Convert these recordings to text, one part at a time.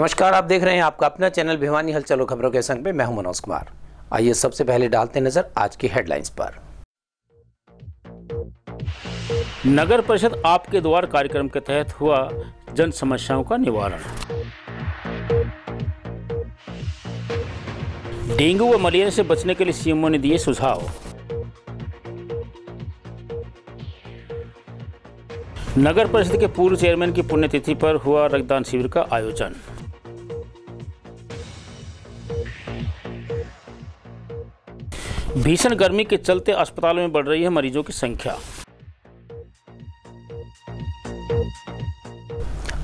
नमस्कार, आप देख रहे हैं आपका अपना चैनल भिवानी हलचल खबरों के संग में मैं हूं मनोज कुमार। आइए सबसे पहले डालते नजर आज की हेडलाइंस पर। नगर परिषद आपके द्वार कार्यक्रम के तहत हुआ जन समस्याओं का निवारण। डेंगू व मलेरिया से बचने के लिए सीएमओ ने दिए सुझाव। नगर परिषद के पूर्व चेयरमैन की पुण्यतिथि पर हुआ रक्तदान शिविर का आयोजन। भीषण गर्मी के चलते अस्पतालों में बढ़ रही है मरीजों की संख्या।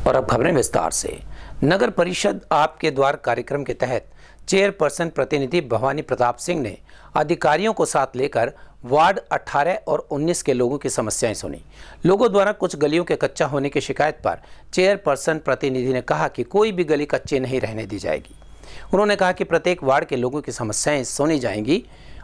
और अब खबरें विस्तार से। नगर परिषद आपके द्वार कार्यक्रम के तहत चेयरपर्सन प्रतिनिधि भवानी प्रताप सिंह ने अधिकारियों को साथ लेकर वार्ड 18 और 19 के लोगों की समस्याएं सुनी। लोगों द्वारा कुछ गलियों के कच्चा होने की शिकायत पर चेयरपर्सन प्रतिनिधि ने कहा कि कोई भी गली कच्ची नहीं रहने दी जाएगी। उन्होंने कहा कि प्रत्येक वार्ड के लोगों की समस्याएं सुनी जाएंगी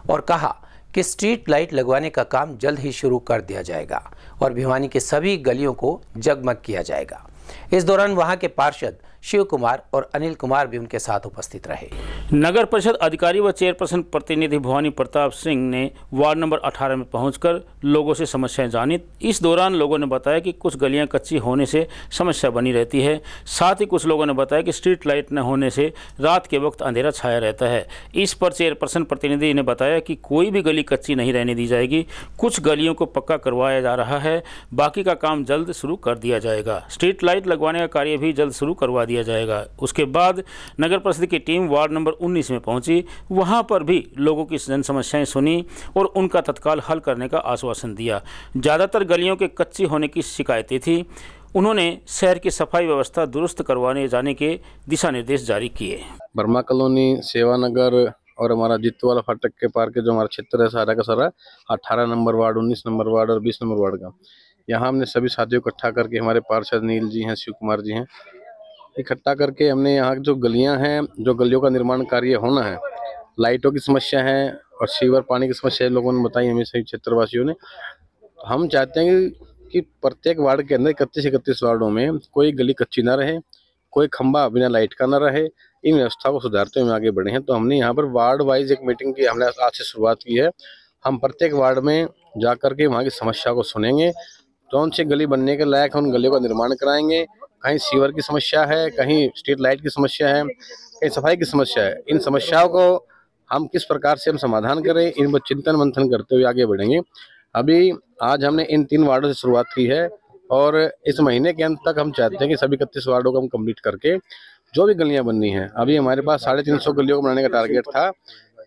और कहा कि स्ट्रीट लाइट लगवाने का काम जल्द ही शुरू कर दिया जाएगा और भिवानी के सभी गलियों को जगमग किया जाएगा। इस दौरान वहां के पार्षद शिव कुमार और अनिल कुमार भी उनके साथ उपस्थित रहे। नगर परिषद अधिकारी व चेयरपर्सन प्रतिनिधि भवानी प्रताप सिंह ने वार्ड नंबर 18 में पहुंचकर लोगों से समस्याएं जानी। इस दौरान लोगों ने बताया कि कुछ गलियां कच्ची होने से समस्या बनी रहती है। साथ ही कुछ लोगों ने बताया कि स्ट्रीट लाइट न होने से रात के वक्त अंधेरा छाया रहता है। इस पर चेयरपर्सन प्रतिनिधि ने बताया कि कोई भी गली कच्ची नहीं रहने दी जाएगी। कुछ गलियों को पक्का करवाया जा रहा है, बाकी का काम जल्द शुरू कर दिया जाएगा। स्ट्रीट लाइट लगवाने का कार्य भी जल्द शुरू करवा दिया जाएगा। उसके बाद नगर परिषद की टीम वार्ड नंबर 19 में पहुंची। वहां पर भी लोगों की जन समस्याएं सुनी और उनका तत्काल हल करने का आश्वासन दिया। ज़्यादातर गलियों के कच्ची होने की शिकायतें थी। उन्होंने शहर की सफाई व्यवस्था दुरुस्त करवाने जाने के दिशा निर्देश जारी किए। बर्मा कॉलोनी, सेवा नगर और हमारा जित्तवाला फाटक के पार के जो हमारा क्षेत्र है सारा का सारा 18 नंबर वार्ड, 19 नंबर वार्ड और 20 नंबर वार्ड का, यहाँ हमने सभी साथियों को इकट्ठा करके, हमारे पार्षद नील जी हैं, शिव कुमार जी हैं, इकट्ठा करके हमने यहाँ जो गलियाँ हैं, जो गलियों का निर्माण कार्य होना है, लाइटों की समस्या है और सीवर पानी की समस्या लोगों ने बताई हमें सही क्षेत्रवासियों ने। तो हम चाहते हैं कि प्रत्येक वार्ड के अंदर 31 से 31 वार्डों में कोई गली कच्ची ना रहे, कोई खंभा बिना लाइट का ना रहे। इन व्यवस्था को सुधारते हुए आगे बढ़े हैं। तो हमने यहाँ पर वार्ड वाइज एक मीटिंग की, हमने आज से शुरुआत की है। हम प्रत्येक वार्ड में जा करके वहाँ की समस्या को सुनेंगे, कौन सी गली बनने के लायक है उन गलियों का निर्माण कराएंगे। कहीं सीवर की समस्या है, कहीं स्ट्रीट लाइट की समस्या है, कहीं सफाई की समस्या है। इन समस्याओं को हम किस प्रकार से हम समाधान करें, इन पर चिंतन मंथन करते हुए आगे बढ़ेंगे। अभी आज हमने इन 3 वार्डों से शुरुआत की है और इस महीने के अंत तक हम चाहते हैं कि सभी 31 वार्डों को हम कंप्लीट करके जो भी गलियां बननी है, अभी हमारे पास 350 गलियों को बनाने का टारगेट था,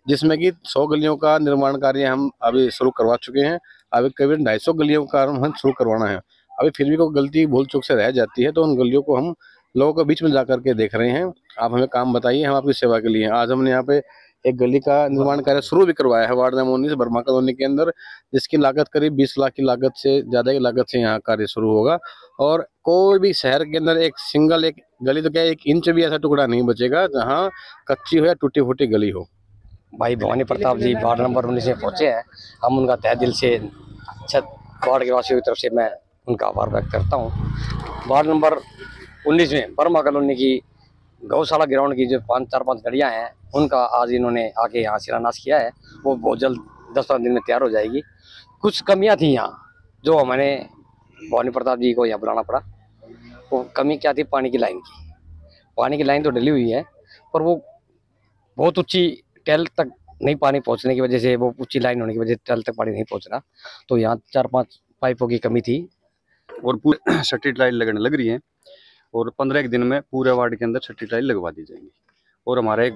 जिसमें कि 100 गलियों का निर्माण कार्य हम अभी शुरू करवा चुके हैं। अभी करीब 250 गलियों का हम शुरू करवाना है। अभी फिर भी कोई गलती भूल चूक से रह जाती है तो उन गलियों को हम लोगों के बीच में जा करके देख रहे हैं। आप हमें काम बताइए, हम आपकी सेवा के लिए हैं। आज हमने यहाँ पे एक गली का निर्माण कार्य शुरू भी करवाया है वार्ड नंबर 19 बर्मा कॉलोनी के अंदर, जिसकी लागत करीब 20 लाख की लागत से ज़्यादा की लागत से यहाँ कार्य शुरू होगा। और कोई भी शहर के अंदर एक सिंगल एक गली तो क्या 1 इंच भी ऐसा टुकड़ा नहीं बचेगा जहाँ कच्ची हो या टूटी फूटी गली हो। भाई भवानी प्रताप जी वार्ड नंबर 19 में पहुंचे हैं। हम उनका तहे दिल से वार्ड के वासियों की तरफ से मैं उनका आभार व्यक्त करता हूं। वार्ड नंबर 19 में बर्मा कॉलोनी की गौशाला ग्राउंड की जो 4-5 गलियां हैं, उनका आज इन्होंने आके यहाँ शिलान्यास किया है। वो बहुत जल्द 10-15 दिन में तैयार हो जाएगी। कुछ कमियां थी यहाँ जो हमें भवानी प्रताप जी को यहाँ बुलाना पड़ा। वो कमी क्या थी? पानी की लाइन की। पानी की लाइन तो डली हुई है पर वो बहुत ऊँची टेल तक नहीं पानी पहुँचने की वजह से, वो ऊँची लाइन होने की वजह से टेल तक पानी नहीं पहुँच रहा। तो यहाँ 4-5 पाइपों की कमी थी और पूरे स्ट्रीट लाइट लगने लग रही है और 15 दिन में पूरे वार्ड के अंदर स्ट्रीट लाइट लगवा दी जाएंगी। और हमारे एक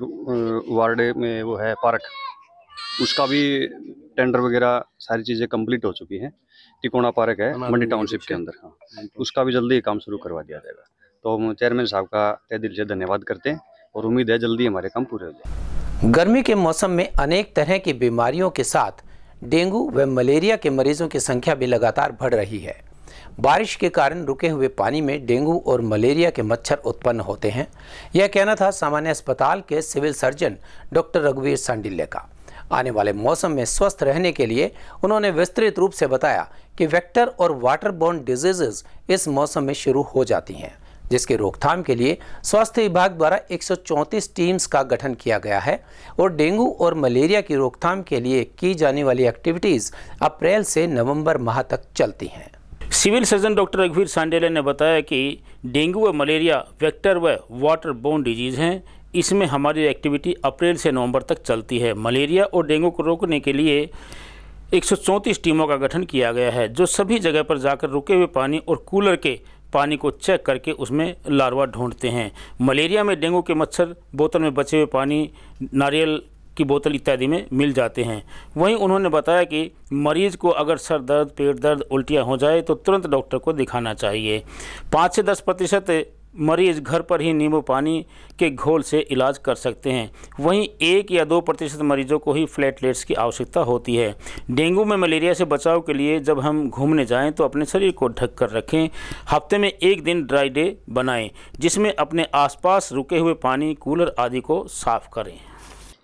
वार्ड में वो है पार्क, उसका भी टेंडर वगैरह सारी चीज़ें कंप्लीट हो चुकी हैं। तिकोना पार्क है मंडी टाउनशिप के अंदर, हाँ, उसका भी जल्दी काम शुरू करवा दिया जाएगा। तो हम चेयरमैन साहब का तहे दिल से धन्यवाद करते हैं और उम्मीद है जल्दी हमारे काम पूरे हो जाए। गर्मी के मौसम में अनेक तरह की बीमारियों के साथ डेंगू व मलेरिया के मरीजों की संख्या भी लगातार बढ़ रही है। बारिश के कारण रुके हुए पानी में डेंगू और मलेरिया के मच्छर उत्पन्न होते हैं। यह कहना था सामान्य अस्पताल के सिविल सर्जन डॉक्टर रघुवीर सांडिल्य का। आने वाले मौसम में स्वस्थ रहने के लिए उन्होंने विस्तृत रूप से बताया कि वेक्टर और वाटरबोर्न डिजीजेज इस मौसम में शुरू हो जाती हैं, जिसके रोकथाम के लिए स्वास्थ्य विभाग द्वारा 134 टीम्स का गठन किया गया है और डेंगू और मलेरिया की रोकथाम के लिए की जाने वाली एक्टिविटीज अप्रैल से नवंबर माह तक चलती हैं। सिविल सर्जन डॉक्टर रघुवीर सांडेले ने बताया कि डेंगू व मलेरिया वेक्टर व वाटर बोर्न डिजीज़ हैं। इसमें हमारी एक्टिविटी अप्रैल से नवंबर तक चलती है। मलेरिया और डेंगू को रोकने के लिए 134 टीमों का गठन किया गया है, जो सभी जगह पर जाकर रुके हुए पानी और कूलर के पानी को चेक करके उसमें लार्वा ढूंढते हैं। मलेरिया में डेंगू के मच्छर बोतल में बचे हुए पानी, नारियल की बोतल इत्यादि में मिल जाते हैं। वहीं उन्होंने बताया कि मरीज को अगर सर दर्द, पेट दर्द, उल्टियाँ हो जाए तो तुरंत डॉक्टर को दिखाना चाहिए। 5 से 10% मरीज घर पर ही नींबू पानी के घोल से इलाज कर सकते हैं। वहीं 1 या 2% मरीजों को ही प्लेटलेट्स की आवश्यकता होती है। डेंगू में मलेरिया से बचाव के लिए जब हम घूमने जाएं तो अपने शरीर को ढक कर रखें। हफ्ते में 1 दिन ड्राई डे बनाएं, जिसमें अपने आसपास रुके हुए पानी, कूलर आदि को साफ करें।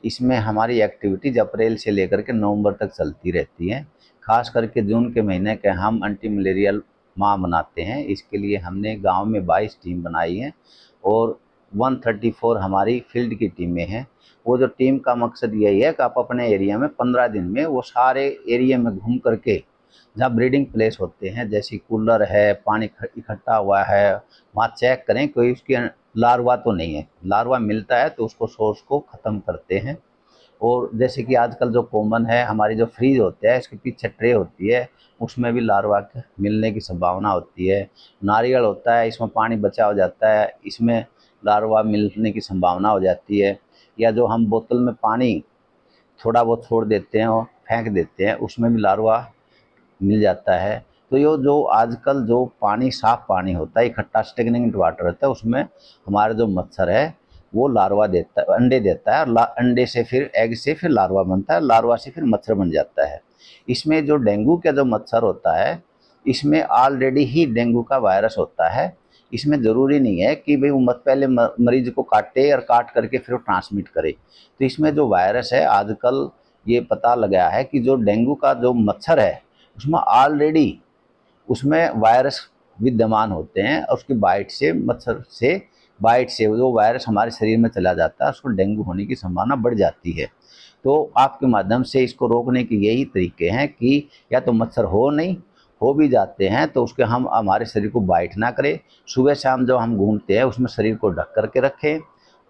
इसमें हमारी एक्टिविटीज अप्रैल से लेकर के नवंबर तक चलती रहती हैं। खास करके जून के महीने के हम एंटी मलेरियल माह मनाते हैं। इसके लिए हमने गांव में 22 टीम बनाई हैं और 134 हमारी फील्ड की टीमें हैं। वो जो टीम का मकसद यही है कि आप अपने एरिया में 15 दिन में वो सारे एरिया में घूम करके जहाँ ब्रीडिंग प्लेस होते हैं, जैसे कूलर है, पानी इकट्ठा हुआ है, वहाँ चेक करें कोई उसकी लार्वा तो नहीं है। लार्वा मिलता है तो उसको सोर्स को ख़त्म करते हैं। और जैसे कि आजकल जो कॉमन है, हमारी जो फ्रीज होते हैं इसके पीछे ट्रे होती है, उसमें भी लार्वा मिलने की संभावना होती है। नारियल होता है, इसमें पानी बचा हो जाता है, इसमें लार्वा मिलने की संभावना हो जाती है। या जो हम बोतल में पानी थोड़ा बहुत छोड़ देते हैं और फेंक देते हैं, उसमें भी लार्वा मिल जाता है। तो ये जो आजकल जो पानी, साफ़ पानी होता है, इकट्ठा स्टेगनेंट वाटर रहता है, उसमें हमारा जो मच्छर है वो लार्वा देता है, अंडे देता है, और अंडे से फिर एग से फिर लार्वा बनता है, लार्वा से फिर मच्छर बन जाता है। इसमें जो डेंगू का जो मच्छर होता है, इसमें ऑलरेडी ही डेंगू का वायरस होता है। इसमें ज़रूरी नहीं है कि भाई वो पहले मरीज को काटे और काट करके फिर वो ट्रांसमिट करे। तो इसमें जो वायरस है, आजकल ये पता लगा है कि जो डेंगू का जो मच्छर है उसमें ऑलरेडी उसमें वायरस विद्यमान होते हैं और उसकी बाइट से, मच्छर से बाइट से जो वायरस हमारे शरीर में चला जाता है, उसको डेंगू होने की संभावना बढ़ जाती है। तो आपके माध्यम से इसको रोकने के यही तरीके हैं कि या तो मच्छर हो भी जाते हैं तो उसके हम हमारे शरीर को बाइट ना करें। सुबह शाम जब हम घूमते हैं उसमें शरीर को ढक करके रखें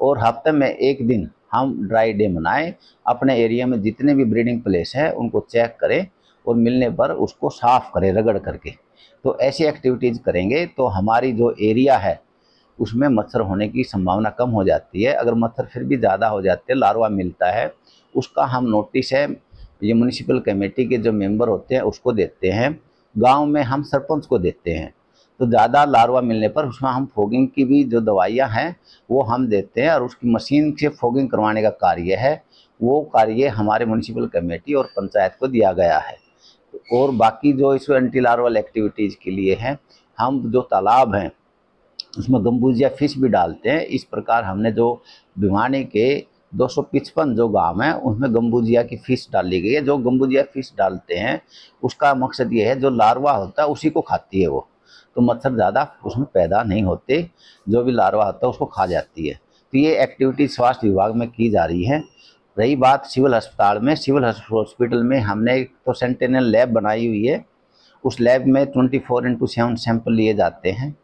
और हफ्ते में 1 दिन हम ड्राई डे मनाएं। अपने एरिया में जितने भी ब्रीडिंग प्लेस हैं उनको चेक करें और मिलने पर उसको साफ़ करें रगड़ करके। तो ऐसी एक्टिविटीज़ करेंगे तो हमारी जो एरिया है उसमें मच्छर होने की संभावना कम हो जाती है। अगर मच्छर फिर भी ज़्यादा हो जाते हैं, लार्वा मिलता है, उसका हम नोटिस है ये म्यूनिसिपल कमेटी के जो मेंबर होते हैं उसको देते हैं, गांव में हम सरपंच को देते हैं। तो ज़्यादा लार्वा मिलने पर उसमें हम फॉगिंग की भी जो दवाइयाँ हैं वो हम देते हैं और उसकी मशीन से फॉगिंग करवाने का कार्य है, वो कार्य हमारे म्यूनिसिपल कमेटी और पंचायत को दिया गया है। और बाकी जो इस एंटी लार्वल एक्टिविटीज़ के लिए हैं, हम जो तालाब हैं उसमें गंबूजिया फिश भी डालते हैं। इस प्रकार हमने जो भिवानी के 255 जो गांव हैं उसमें गंबूजिया की फ़िश डाली गई है। जो गंबूजिया फ़िश डालते हैं उसका मकसद ये है, जो लार्वा होता है उसी को खाती है वो, तो मच्छर ज़्यादा उसमें पैदा नहीं होते, जो भी लार्वा होता है उसको खा जाती है। तो ये एक्टिविटी स्वास्थ्य विभाग में की जा रही है। रही बात सिविल अस्पताल में, सिविल हॉस्पिटल में हमने तो सेंटिनल लैब बनाई हुई है। उस लैब में 24/7 सैंपल लिए जाते हैं।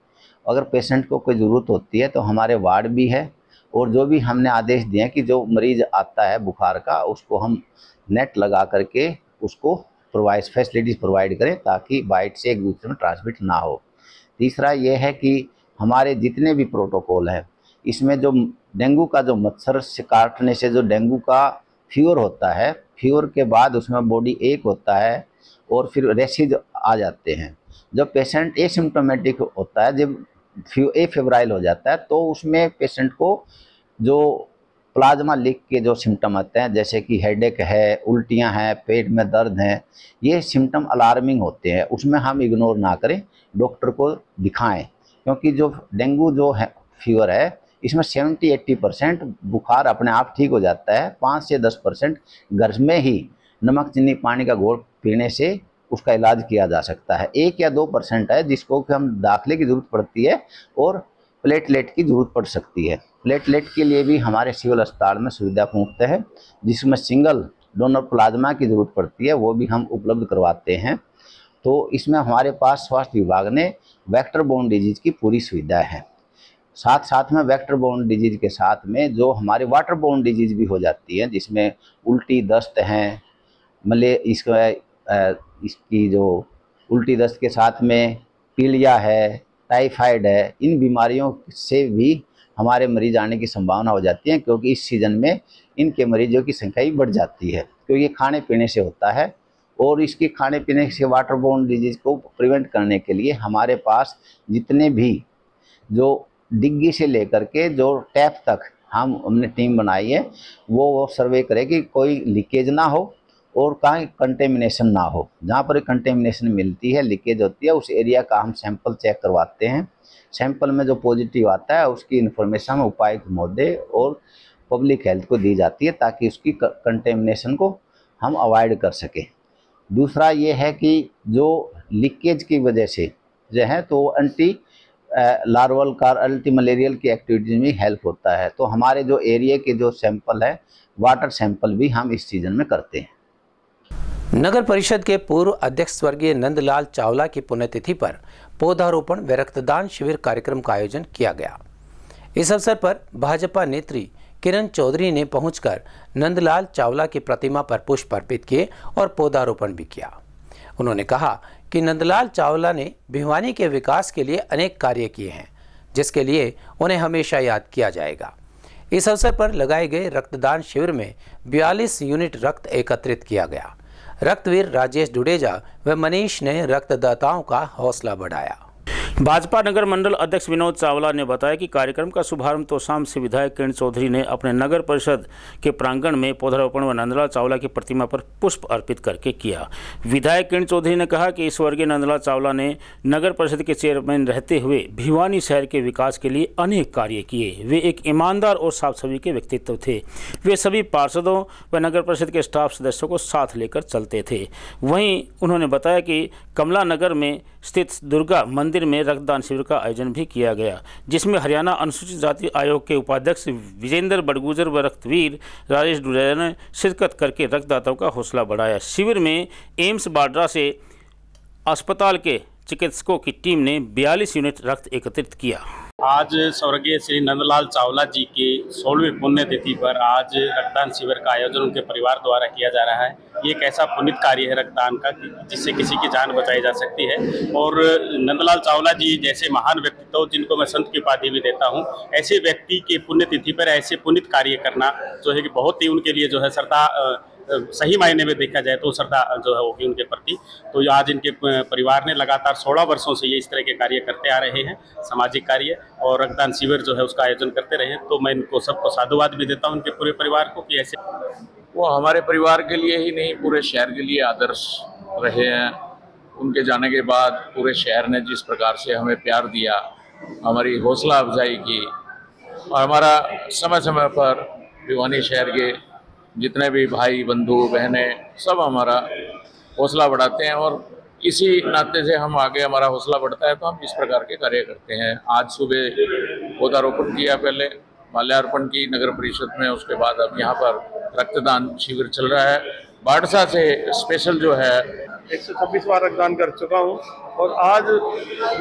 अगर पेशेंट को कोई ज़रूरत होती है तो हमारे वार्ड भी है और जो भी हमने आदेश दिए हैं कि जो मरीज़ आता है बुखार का उसको हम नेट लगा करके उसको फैसिलिटीज़ प्रोवाइड करें ताकि बाइट से एक दूसरे में ट्रांसमिट ना हो। तीसरा ये है कि हमारे जितने भी प्रोटोकॉल हैं इसमें जो डेंगू का जो मच्छर से काटने से जो डेंगू का फीवर होता है, फीवर के बाद उसमें बॉडी एक होता है और फिर रेसिज आ जाते हैं। जब पेशेंट एसिम्प्टोमेटिक होता है, जब फेब्राइल हो जाता है, तो उसमें पेशेंट को जो प्लाज्मा लीक के जो सिम्टम आते हैं, जैसे कि हेडेक है, उल्टियां हैं, पेट में दर्द हैं, ये सिम्टम अलार्मिंग होते हैं। उसमें हम इग्नोर ना करें, डॉक्टर को दिखाएं, क्योंकि जो डेंगू जो है फीवर है इसमें 70-80% बुखार अपने आप ठीक हो जाता है। 5 से 10% घर में ही नमक चीनी पानी का घोल पीने से उसका इलाज किया जा सकता है। 1 या 2% है जिसको कि हम दाखिले की ज़रूरत पड़ती है और प्लेटलेट की जरूरत पड़ सकती है। प्लेटलेट के लिए भी हमारे सिविल अस्पताल में सुविधा मुफ्त है, जिसमें सिंगल डोनर प्लाज्मा की जरूरत पड़ती है, वो भी हम उपलब्ध करवाते हैं। तो इसमें हमारे पास स्वास्थ्य विभाग ने वेक्टर बोर्न डिजीज की पूरी सुविधा है। साथ साथ में वेक्टर बोर्न डिजीज के साथ में जो हमारे वाटर बोर्न डिजीज भी हो जाती है, जिसमें उल्टी दस्त हैं, इसकी जो उल्टी दस्त के साथ में पीलिया है, टाइफाइड है, इन बीमारियों से भी हमारे मरीज आने की संभावना हो जाती है, क्योंकि इस सीज़न में इनके मरीजों की संख्या ही बढ़ जाती है, क्योंकि ये खाने पीने से होता है। और इसके खाने पीने से वाटर बोर्न डिजीज़ को प्रिवेंट करने के लिए हमारे पास जितने भी जो डिग्गी से लेकर के जो टैप तक हमने टीम बनाई है, वो सर्वे करे कि कोई लीकेज ना हो और कहीं कंटेमिनेशन ना हो। जहाँ पर कंटेमिनेशन मिलती है, लीकेज होती है, उस एरिया का हम सैंपल चेक करवाते हैं। सैंपल में जो पॉजिटिव आता है उसकी इन्फॉर्मेशन उपायुक्त महोदय और पब्लिक हेल्थ को दी जाती है, ताकि उसकी कंटेमिनेशन को हम अवॉइड कर सकें। दूसरा ये है कि जो लीकेज की वजह से जो है तो anti larval car anti malarial की एक्टिविटीज में हेल्प होता है। तो हमारे जो एरिया के जो सैंपल है, वाटर सैंपल भी हम इस सीजन में करते हैं। नगर परिषद के पूर्व अध्यक्ष स्वर्गीय नंदलाल चावला की पुण्यतिथि पर पौधारोपण व रक्तदान शिविर कार्यक्रम का आयोजन किया गया। इस अवसर पर भाजपा नेत्री किरण चौधरी ने पहुंचकर नंदलाल चावला की प्रतिमा पर पुष्प अर्पित किए और पौधारोपण भी किया। उन्होंने कहा कि नंदलाल चावला ने भिवानी के विकास के लिए अनेक कार्य किए हैं, जिसके लिए उन्हें हमेशा याद किया जाएगा। इस अवसर पर लगाए गए रक्तदान शिविर में 42 यूनिट रक्त एकत्रित किया गया। रक्तवीर राजेश डुडेजा व मनीष ने रक्तदाताओं का हौसला बढ़ाया। भाजपा नगर मंडल अध्यक्ष विनोद चावला ने बताया कि कार्यक्रम का शुभारंभ तोशाम से विधायक किरण चौधरी ने अपने नगर परिषद के प्रांगण में पौधारोपण व नंदलाल चावला की प्रतिमा पर पुष्प अर्पित करके किया। विधायक किरण चौधरी ने कहा कि स्वर्गीय नंदलाल चावला ने नगर परिषद के चेयरमैन रहते हुए भिवानी शहर के विकास के लिए अनेक कार्य किए। वे एक ईमानदार और साफ छवि के व्यक्तित्व थे। वे सभी पार्षदों व नगर परिषद के स्टाफ सदस्यों को साथ लेकर चलते थे। वहीं उन्होंने बताया कि कमला नगर में स्थित दुर्गा मंदिर में रक्तदान शिविर का आयोजन भी किया गया, जिसमें हरियाणा अनुसूचित जाति आयोग के उपाध्यक्ष विजेंद्र बड़गुजर व रक्तवीर राजेश डुडेजा ने शिरकत करके रक्तदाताओं का हौसला बढ़ाया। शिविर में एम्स बाड्रा से अस्पताल के चिकित्सकों की टीम ने 42 यूनिट रक्त एकत्रित किया। आज स्वर्गीय श्री नंदलाल चावला जी की 16वीं पुण्यतिथि पर आज रक्तदान शिविर का आयोजन उनके परिवार द्वारा किया जा रहा है। ये एक ऐसा पुनीत कार्य है रक्तदान का जिससे किसी की जान बचाई जा सकती है। और नंदलाल चावला जी जैसे महान व्यक्तित्व, जिनको मैं संत की उपाधि भी देता हूँ, ऐसे व्यक्ति की पुण्यतिथि पर ऐसे पुनीत कार्य करना जो है कि बहुत ही उनके लिए जो है श्रद्धा, सही मायने में देखा जाए तो श्रद्धा जो है होगी उनके प्रति। तो आज इनके परिवार ने लगातार 16 वर्षों से ये इस तरह के कार्य करते आ रहे हैं, सामाजिक कार्य और रक्तदान शिविर जो है उसका आयोजन करते रहे। तो मैं इनको सबको साधुवाद भी देता हूँ, उनके पूरे परिवार को, कि ऐसे वो हमारे परिवार के लिए ही नहीं पूरे शहर के लिए आदर्श रहे हैं। उनके जाने के बाद पूरे शहर ने जिस प्रकार से हमें प्यार दिया, हमारी हौसला अफजाई की, और हमारा समय समय पर भिवानी शहर के जितने भी भाई बंधु बहनें सब हमारा हौसला बढ़ाते हैं, और इसी नाते से हम आगे हमारा हौसला बढ़ता है तो हम इस प्रकार के कार्य करते हैं। आज सुबह पौधारोपण किया, पहले माल्यार्पण की नगर परिषद में, उसके बाद अब यहाँ पर रक्तदान शिविर चल रहा है। बाड़सा से स्पेशल जो है 126 बार रक्तदान कर चुका हूँ, और आज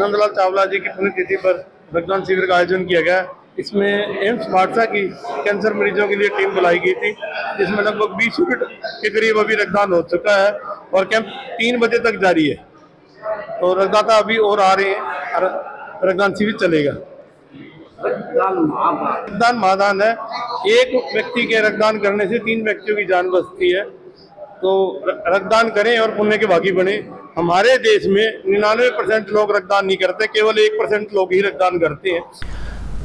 नंदलाल चावला जी की पुण्यतिथि पर रक्तदान शिविर का आयोजन किया गया। इसमें एम्स बाड़सा की कैंसर मरीजों के लिए टीम बुलाई गई थी, जिसमें लगभग 20 यूनिट के करीब अभी रक्तदान हो चुका है और कैंप 3 बजे तक जारी है। तो रक्तदाता अभी और आ रहे हैं, रक्तदान शिविर चलेगा। रक्तदान महादान है। एक व्यक्ति के रक्तदान करने से 3 व्यक्तियों की जान बचती है। तो रक्तदान करें और पुण्य के भागी बने। हमारे देश में 99% लोग रक्तदान नहीं करते, केवल 1% लोग ही रक्तदान करते हैं।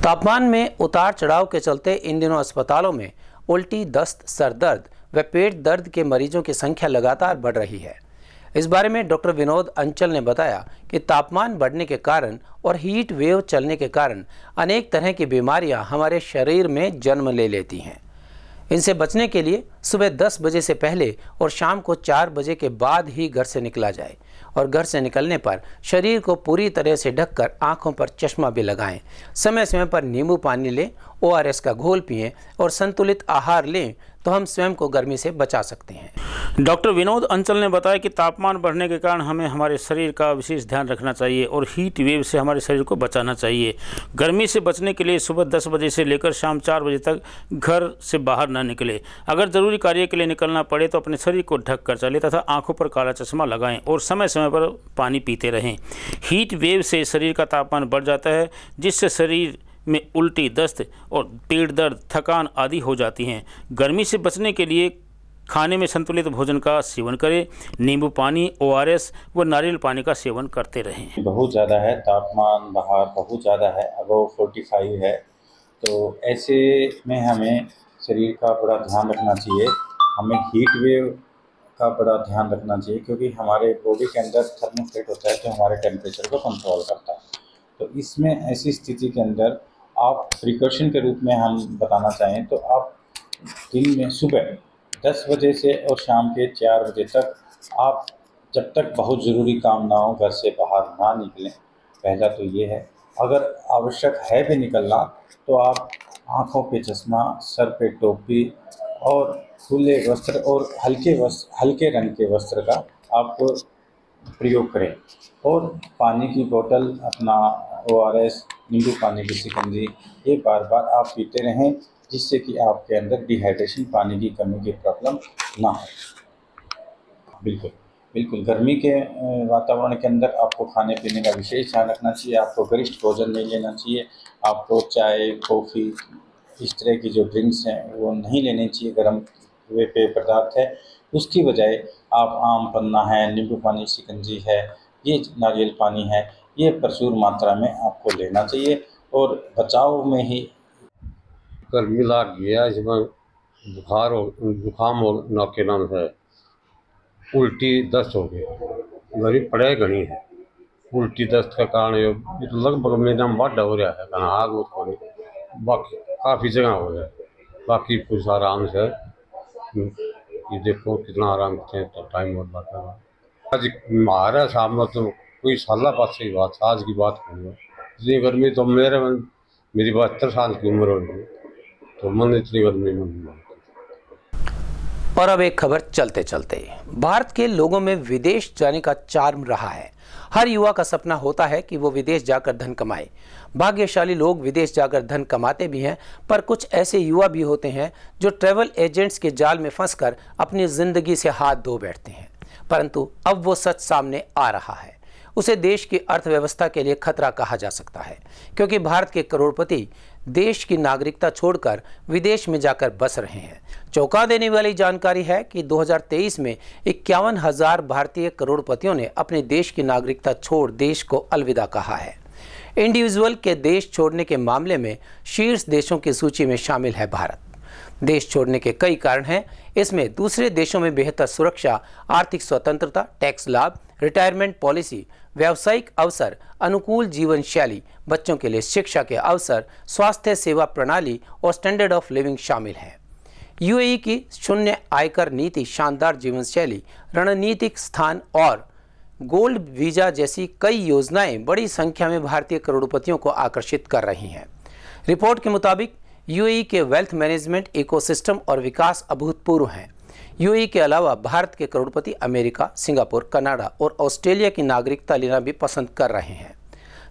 तापमान में उतार चढ़ाव के चलते इन दिनों अस्पतालों में उल्टी, दस्त, सर दर्द व पेट दर्द के मरीजों की संख्या लगातार बढ़ रही है। इस बारे में डॉक्टर विनोद अंचल ने बताया कि तापमान बढ़ने के कारण और हीट वेव चलने के कारण अनेक तरह की बीमारियां हमारे शरीर में जन्म ले लेती हैं। इनसे बचने के लिए सुबह 10 बजे से पहले और शाम को 4 बजे के बाद ही घर से निकला जाए और घर से निकलने पर शरीर को पूरी तरह से ढककर आंखों पर चश्मा भी लगाएं। समय समय पर नींबू पानी लें, ORS का घोल पिएं और संतुलित आहार लें तो हम स्वयं को गर्मी से बचा सकते हैं। डॉक्टर विनोद अंचल ने बताया कि तापमान बढ़ने के कारण हमें हमारे शरीर का विशेष ध्यान रखना चाहिए और हीट वेव से हमारे शरीर को बचाना चाहिए। गर्मी से बचने के लिए सुबह 10 बजे से लेकर शाम 4 बजे तक घर से बाहर न निकले। अगर ज़रूरी कार्य के लिए निकलना पड़े तो अपने शरीर को ढक कर चले तथा आंखों पर काला चश्मा लगाएं और समय समय पर पानी पीते रहें। हीट वेव से शरीर का तापमान बढ़ जाता है, जिससे शरीर में उल्टी, दस्त और पेट दर्द, थकान आदि हो जाती हैं। गर्मी से बचने के लिए खाने में संतुलित भोजन का सेवन करें, नींबू पानी, ORS व नारियल पानी का सेवन करते रहें। बहुत ज़्यादा है, तापमान बाहर बहुत ज़्यादा है, अबव 45 है, तो ऐसे में हमें शरीर का बड़ा ध्यान रखना चाहिए। हमें हीट वेव का बड़ा ध्यान रखना चाहिए, क्योंकि हमारे बॉडी के अंदर थर्मोस्टेट होता है जो हमारे टेम्परेचर को कंट्रोल करता है। तो इसमें ऐसी स्थिति के अंदर आप प्रिकॉशन के रूप में हम बताना चाहें तो आप दिन में सुबह 10 बजे से और शाम के 4 बजे तक आप जब तक बहुत ज़रूरी काम ना हो घर से बाहर ना निकलें। पहला तो ये है। अगर आवश्यक है भी निकलना तो आप आँखों पे चश्मा, सर पे टोपी और खुले वस्त्र और हल्के रंग के वस्त्र का आप प्रयोग करें और पानी की बोतल, अपना ORS, नींबू पानी की शिकंजी ये बार बार आप पीते रहें, जिससे कि आपके अंदर डिहाइड्रेशन, पानी की कमी की प्रॉब्लम ना हो। बिल्कुल गर्मी के वातावरण के अंदर आपको खाने पीने का विशेष ध्यान रखना चाहिए। आपको गरिष्ठ भोजन नहीं लेना चाहिए। आपको चाय, कॉफ़ी, इस तरह की जो ड्रिंक्स हैं वो नहीं लेने चाहिए। गर्म हुए पेय पदार्थ है, उसकी बजाय आप आम पन्ना है, नींबू पानी, शिकंजी है, ये नारियल पानी है, ये प्रचुर मात्रा में आपको लेना चाहिए और बचाव में ही। गर्मी लग गया, इसमें बुखार हो, जुकाम हो, नाके नाम है, उल्टी दस्त हो गई। गर्मी पड़े घनी है, उल्टी दस्त का कारण ये तो लगभग मेरे नाम बढ़ हो रहा है, हाथ बहुत पानी बाकी काफ़ी जगह हो रहा है। बाकी कुछ आराम से ये देखो कितना आराम करते हैं, तो टाइम बहुत बढ़ता है। आज हमारा सामने तो कोई साल पास की बात, आज की बात करूँगा। इतनी गर्मी तो मेरी 72 साल की उम्र होगी, तो मन इतनी गर्मी में। और अब एक खबर चलते चलते, भारत के लोगों में विदेश जाने का चार्म रहा है। हर युवा का सपना होता है कि वो विदेश जाकर धन कमाए। भाग्यशाली लोग विदेश जाकर धन कमाते भी हैं, पर कुछ ऐसे युवा भी होते हैं जो ट्रैवल एजेंट्स के जाल में फंसकर अपनी जिंदगी से हाथ धो बैठते हैं। परंतु अब वो सच सामने आ रहा है। उसे देश की अर्थव्यवस्था के लिए खतरा कहा जा सकता है, क्योंकि भारत के करोड़पति देश की नागरिकता छोड़कर विदेश में जाकर बस रहे हैं। चौंका देने वाली जानकारी है कि 2023 में 51,000 भारतीय करोड़पतियों ने अपने देश की नागरिकता छोड़ देश को अलविदा कहा है। इंडिविजुअल के देश छोड़ने के मामले में शीर्ष देशों की सूची में शामिल है भारत। देश छोड़ने के कई कारण हैं। इसमें दूसरे देशों में बेहतर सुरक्षा, आर्थिक स्वतंत्रता, टैक्स लाभ, रिटायरमेंट पॉलिसी, व्यावसायिक अवसर, अनुकूल जीवन शैली, बच्चों के लिए शिक्षा के अवसर, स्वास्थ्य सेवा प्रणाली और स्टैंडर्ड ऑफ लिविंग शामिल हैं। यूएई की शून्य आयकर नीति, शानदार जीवन शैली, रणनीतिक स्थान और गोल्ड वीजा जैसी कई योजनाएं बड़ी संख्या में भारतीय करोड़पतियों को आकर्षित कर रही हैं। रिपोर्ट के मुताबिक यूएई के वेल्थ मैनेजमेंट इकोसिस्टम और विकास अभूतपूर्व हैं। यूएई के अलावा भारत के करोड़पति अमेरिका, सिंगापुर, कनाडा और ऑस्ट्रेलिया की नागरिकता लेना भी पसंद कर रहे हैं।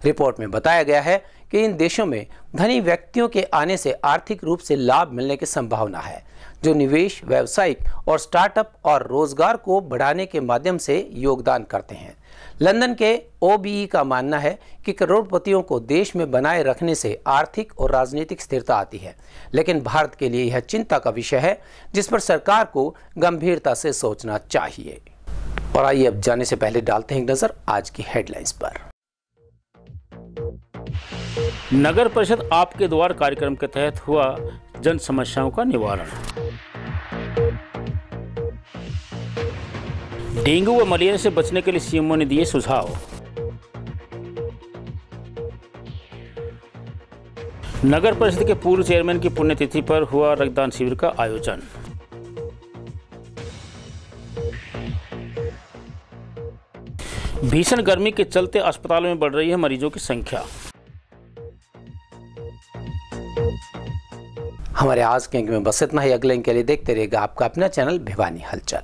रिपोर्ट में बताया गया है कि इन देशों में धनी व्यक्तियों के आने से आर्थिक रूप से लाभ मिलने की संभावना है, जो निवेश, व्यावसायिक और स्टार्टअप और रोजगार को बढ़ाने के माध्यम से योगदान करते हैं। लंदन के OBE का मानना है कि करोड़पतियों को देश में बनाए रखने से आर्थिक और राजनीतिक स्थिरता आती है, लेकिन भारत के लिए यह चिंता का विषय है, जिस पर सरकार को गंभीरता से सोचना चाहिए। और आइए अब जाने से पहले डालते हैं एक नजर आज की हेडलाइंस पर। नगर परिषद आपके द्वार कार्यक्रम के तहत हुआ जन समस्याओं का निवारण। डेंगू व मलेरिया से बचने के लिए सीएमओ ने दिए सुझाव। नगर परिषद के पूर्व चेयरमैन की पुण्यतिथि पर हुआ रक्तदान शिविर का आयोजन। भीषण गर्मी के चलते अस्पतालों में बढ़ रही है मरीजों की संख्या। हमारे आज के अंक में बस इतना ही। अगले अंक के लिए देखते रहिएगा आपका अपना चैनल भिवानी हलचल।